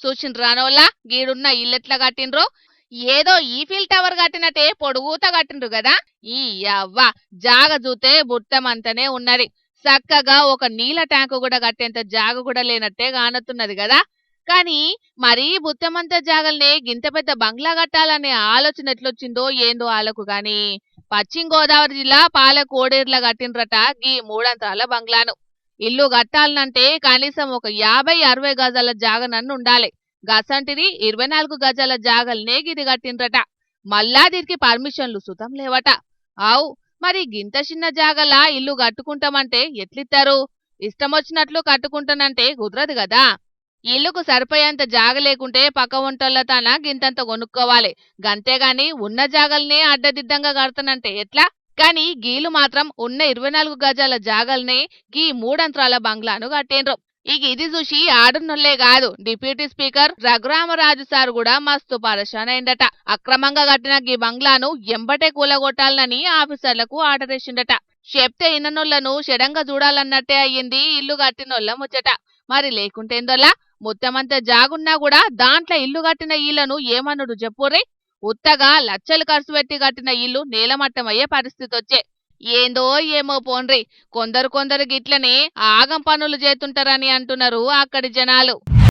చూసిండ్రానోళ్ళ గీడున్న ఇల్లెట్లా కట్టిండ్రో ఏదో Eiffel tower కట్టినట్టే పొడుగుత కట్టిండ్రు కదా. ఈ అవ్వ జాగ చూతే బుట్టమంతనే ఉన్నది. చక్కగా ఒక నీళ్ళ ట్యాంకు కూడా కట్టేంత జాగ కూడా లేనట్టే కానతున్నది కదా. కానీ మరీ బుత్తమంత జాగల్ని గింత పెద్ద బంగ్లా కట్టాలనే ఆలోచన ఎట్లొచ్చిందో ఏందో ఆలకు గాని పశ్చిమ గోదావరి జిల్లా పాలకోడేర్ల కట్టిండ్రట గీ మూడంతరాల బంగ్లాను. ఇల్లు కట్టాలనంటే కనీసం ఒక 50-60 గజాల జాగనన్ను ఉండాలి. గసంటిది 24 గజాల జాగల్నే గిది కట్టిండ్రట. మళ్ళా దీనికి పర్మిషన్లు సుతం లేవట. ఆవు మరి గింత చిన్న జాగలా ఇల్లు కట్టుకుంటామంటే ఎట్లిత్తారు? ఇష్టమొచ్చినట్లు కట్టుకుంటానంటే కుదరదు కదా. ఇల్లుకు సరిపోయేంత జాగ లేకుంటే పక్క వంటోళ్ళ తన గింతంత కొనుక్కోవాలి. గంతేగాని ఉన్న జాగల్నే అడ్డదిడ్డంగా కడతానంటే ఎట్లా? కాని గీలు మాత్రం ఉన్న 24 గజాల జాగల్ని గీ మూడంతరాల బంగ్లాను కట్టేండ్రు. ఇక ఇది చూసి ఆడున్నోళ్లే కాదు, డిప్యూటీ స్పీకర్ రఘురామరాజు సార్ కూడా మస్తు పరేషాన్ అయిందట. అక్రమంగా కట్టిన గీ బంగ్లాను ఎంబటే కూలగొట్టాలని ఆఫీసర్లకు ఆర్డర్ వేసిండట. చెప్తే ఇన్ననోళ్లను షడంగా చూడాలన్నట్టే అయ్యింది ఇల్లు కట్టినోళ్ళ ముచ్చట. మరి లేకుంటేందోలా మొత్తమంతా జాగున్నా కూడా దాంట్లో ఇల్లు కట్టిన ఇళ్లను ఏమన్నుడు చెప్పుర్రి. ఉత్తగా లచ్చలు ఖర్చు పెట్టి కట్టిన ఇల్లు నేలమట్టమయ్యే పరిస్థితి వచ్చే. ఏందో ఏమో పోన్రి, కొందరు గిట్లనే ఆగం పనులు చేస్తుంటారని అంటున్నారు అక్కడి జనాలు.